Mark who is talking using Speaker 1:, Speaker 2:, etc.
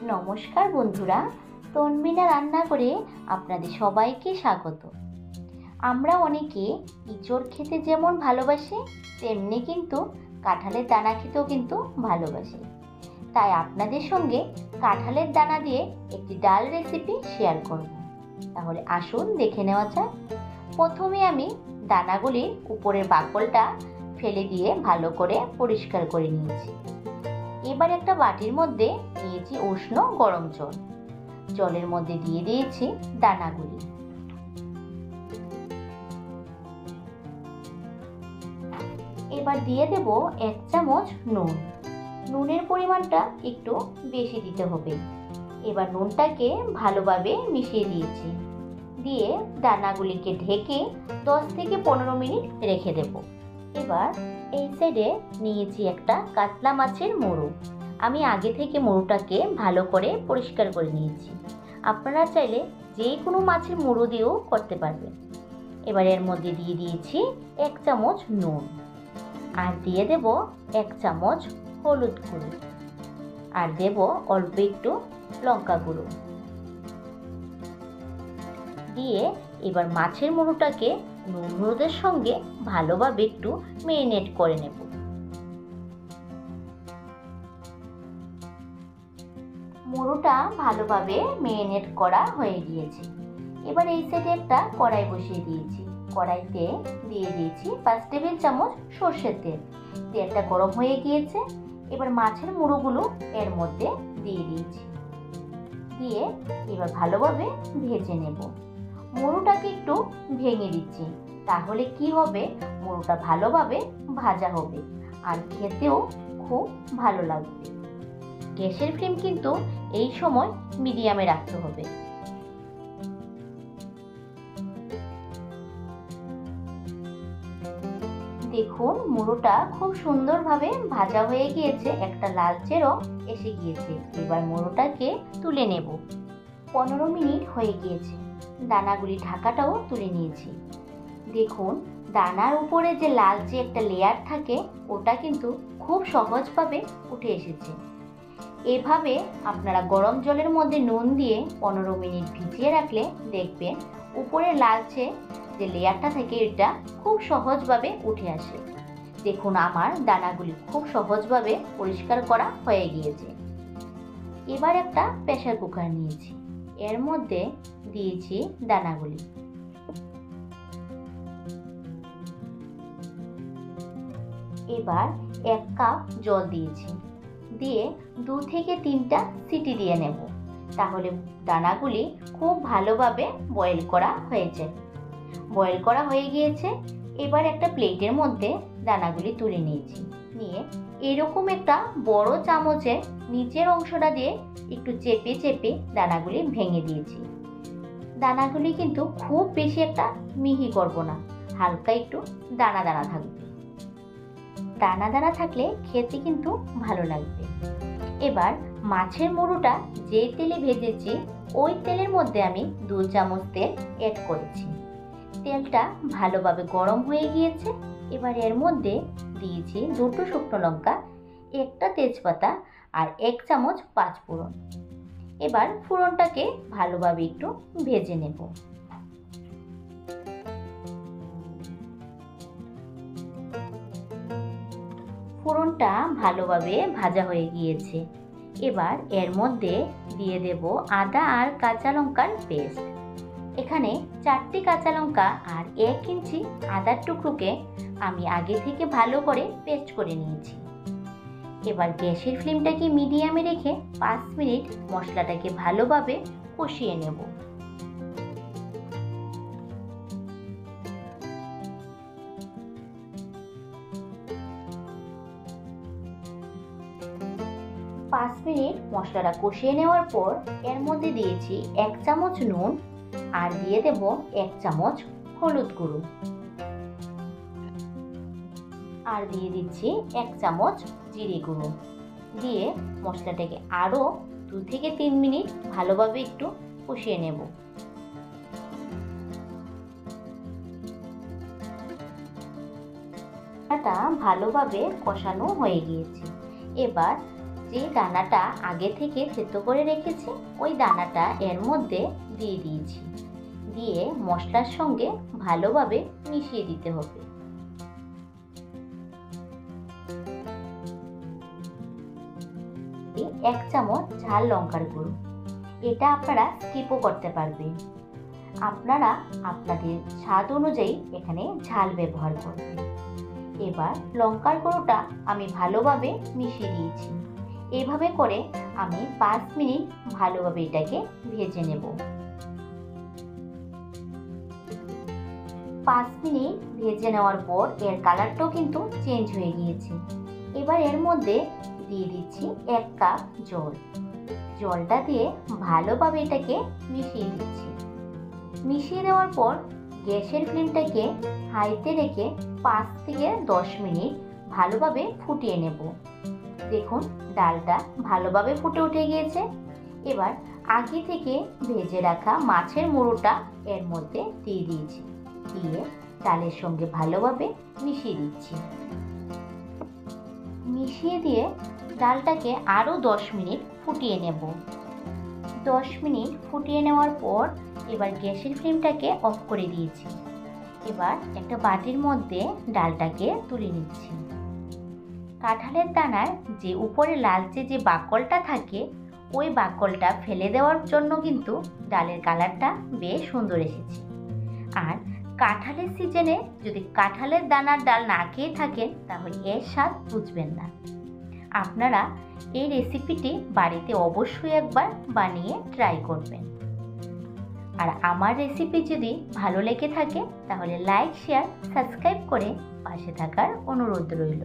Speaker 1: নমস্কার বন্ধুরা, তন্মিনা রান্না করে আপনাদের সবাইকে স্বাগত। আমরা অনেকে ইঁচড় খেতে যেমন ভালোবাসি, তেমনি কিন্তু কাঁঠালের দানা খেতেও কিন্তু ভালোবাসি। তাই আপনাদের সঙ্গে কাঁঠালের দানা দিয়ে একটি ডাল রেসিপি শেয়ার করব। তাহলে আসুন দেখে নেওয়া যাক। প্রথমে আমি দানাগুলির উপরের বাকলটা ফেলে দিয়ে ভালো করে পরিষ্কার করে নিয়েছি। এবার একটা বাটির মধ্যে নিয়েছি উষ্ণ গরম জল। জলের মধ্যে দিয়ে দিয়েছি দানাগুলি। এবার দিয়ে দেব 1 চামচ নুন। নুনের পরিমাণটা একটু বেশি দিতে হবে। এবার নুনটাকে ভালোভাবে মিশিয়ে দিয়েছি। দিয়ে দানাগুলিকে ঢেকে 10 থেকে 15 মিনিট রেখে দেব। এবার এই সাইডে নিয়েছি একটা কাতলা মাছের মুড়ো। আমি আগে থেকে মুড়োটাকে ভালো করে পরিষ্কার করে নিয়েছি। আপনারা চাইলে যে কোনো মাছের মুড়ো দিয়েও করতে পারবেন। এবার এর মধ্যে দিয়ে দিয়েছি 1 চামচ নুন, আর দিয়ে দেব 1 চামচ হলুদ গুঁড়ো, আর দেব অল্প একটু লঙ্কা গুঁড়ো দিয়ে এবার মাছের মুড়োটাকে নুন হলুদের সঙ্গে ভালোভাবে একটু ম্যারিনেট করে নেব। মুড়োটা ভালোভাবে ম্যারিনেট করা হয়ে গিয়েছে। এবার এই সাইডে একটা কড়াই বসিয়ে দিয়েছি। কড়াইতে দিয়ে দিয়েছি 5 টেবিল চামচ সর্ষের তেল। তেলটা গরম হয়ে গিয়েছে। এবার মাছের মুড়োগুলো এর মধ্যে দিয়ে দিয়েছি। দিয়ে এবার ভালোভাবে ভেজে নেব। মুড়োটাকে একটু ভেঙে দিচ্ছি, তাহলে কি হবে, মুড়োটা ভালোভাবে ভাজা হবে আর খেতেও খুব ভালো লাগবে। গ্যাসের ফ্লেম কিন্তু এই সময় মিডিয়ামে রাখতে হবে। দেখুন, মুড়োটা খুব সুন্দরভাবে ভাজা হয়ে গিয়েছে, একটা লালচে রং এসে গিয়েছে। এবার মুড়োটাকে তুলে নেব। 15 মিনিট হয়ে গিয়েছে। দানাগুলি ঢাকাটাও তুলে নিয়েছি। দেখুন, দানার উপরে যে লালচে একটা লেয়ার থাকে, ওটা কিন্তু খুব সহজভাবে উঠে এসেছে। এভাবে আপনারা গরম জলের মধ্যে নুন দিয়ে 15 মিনিট ভিজিয়ে রাখলে দেখবেন উপরে লালচে যে লেয়ারটা থাকে এটা খুব সহজভাবে উঠে আসে। দেখুন, আমার দানাগুলি খুব সহজভাবে পরিষ্কার করা হয়ে গিয়েছে। এবার একটা প্রেসার কুকার নিয়েছি। এর মধ্যে দিয়েছি দানাগুলি। এবার 1 কাপ জল দিয়েছি। দিয়ে 2 থেকে 3টা সিটি দিয়ে নেব, তাহলে দানাগুলি খুব ভালোভাবে বয়েল করা হয়ে যায়। বয়েল করা হয়ে গিয়েছে। এবার একটা প্লেটের মধ্যে দানাগুলি তুলে নিয়েছি। নিয়ে এরকম একটা বড় চামচের নিচের অংশটা দিয়ে একটু চেপে চেপে দানাগুলি ভেঙে দিয়েছি। দানাগুলি কিন্তু খুব বেশি একটা মিহি করব না, হালকা একটু দানা দানা থাকবে। দানা দানা থাকলে খেতে কিন্তু ভালো লাগবে। এবার মাছের মুড়োটা যে তেলে ভেজেছি ওই তেলের মধ্যে আমি 2 চামচ তেল অ্যাড করেছি। তেলটা ভালোভাবে গরম হয়ে গিয়েছে। এবার এর মধ্যে দিয়েছি 2টো শুকনো লঙ্কা, 1টা তেজপাতা আর 1 চামচ পাঁচফোড়ন। এবার ফোড়নটাকে ভালোভাবে একটু ভেজে নেব। ফোড়নটা ভালোভাবে ভাজা হয়ে গিয়েছে। এবার এর মধ্যে দিয়ে দেব আদা আর কাঁচা লঙ্কার পেস্ট। এখানে 4টি কাঁচা লঙ্কা আর 1 ইঞ্চি আদার টুকরোকে আমি আগে থেকে ভালো করে পেস্ট করে নিয়েছি। এবার গ্যাসের ফ্লেমটাকে মিডিয়ামে রেখে 5 মিনিট মশলাটাকে ভালোভাবে কষিয়ে নেব। পাঁচ মিনিট মশলাটা কষিয়ে নেওয়ার পর এর মধ্যে দিয়েছি 1 চামচ নুন, আর দিয়ে দেব 1 চামচ হলুদ গুঁড়ো, আর দিয়ে দিচ্ছি 1 চামচ জিরে গুঁড়ো। দিয়ে মশলাটাকে আরও 2 থেকে 3 মিনিট ভালোভাবে একটু কষিয়ে নেব। মশলাটা ভালোভাবে কষানো হয়ে গিয়েছে। এবার যে দানাটা আগে থেকে সেদ্ধ করে রেখেছি ওই দানাটা এর মধ্যে দিয়ে দিয়েছি। দিয়ে মশলার সঙ্গে ভালোভাবে মিশিয়ে দিতে হবে। এক চামচ ঝাল লঙ্কার গুঁড়ো, এটা আপনারা স্কিপও করতে পারবেন। আপনারা আপনাদের স্বাদ অনুযায়ী এখানে ঝাল ব্যবহার করবেন। এবার লঙ্কার গুঁড়োটা আমি ভালোভাবে মিশিয়ে দিয়েছি। এভাবে করে আমি 5 মিনিট ভালোভাবে এটাকে ভেজে নেব। 5 মিনিট ভেজে নেওয়ার পর এর কালারটাও কিন্তু চেঞ্জ হয়ে গিয়েছে। এবার এর মধ্যে দিয়ে দিচ্ছি 1 কাপ জল। জলটা দিয়ে ভালোভাবে এটাকে মিশিয়ে দিচ্ছি। মিশিয়ে দেওয়ার পর গ্যাসের ফ্লেমটাকে হাইতে রেখে 5 থেকে 10 মিনিট ভালোভাবে ফুটিয়ে নেব। দেখুন ডালটা ভালোভাবে ফুটে উঠে গিয়েছে। এবার আগে থেকে ভেজে রাখা মাছের মুড়োটা এর মধ্যে দিয়ে দিয়েছি। দিয়ে ডালের সঙ্গে ভালোভাবে মিশিয়ে দিচ্ছি। মিশিয়ে দিয়ে ডালটাকে আরও 10 মিনিট ফুটিয়ে নেব। 10 মিনিট ফুটিয়ে নেওয়ার পর এবার গ্যাসের ফ্লেমটাকে অফ করে দিয়েছি। এবার একটা বাটির মধ্যে ডালটাকে তুলে নিচ্ছি। কাঁঠালের দানার যে উপরে লালচে যে বাকলটা থাকে ওই বাকলটা ফেলে দেওয়ার জন্য কিন্তু ডালের কালারটা বেশ সুন্দর এসেছে। আর কাঁঠালের সিজনে যদি কাঁঠালের দানার ডাল না খেয়ে থাকেন তাহলে এর স্বাদ বুঝবেন না। আপনারা এই রেসিপিটি বাড়িতে অবশ্যই একবার বানিয়ে ট্রাই করবেন। আর আমার রেসিপি যদি ভালো লেগে থাকে তাহলে লাইক, শেয়ার, সাবস্ক্রাইব করে পাশে থাকার অনুরোধ রইল।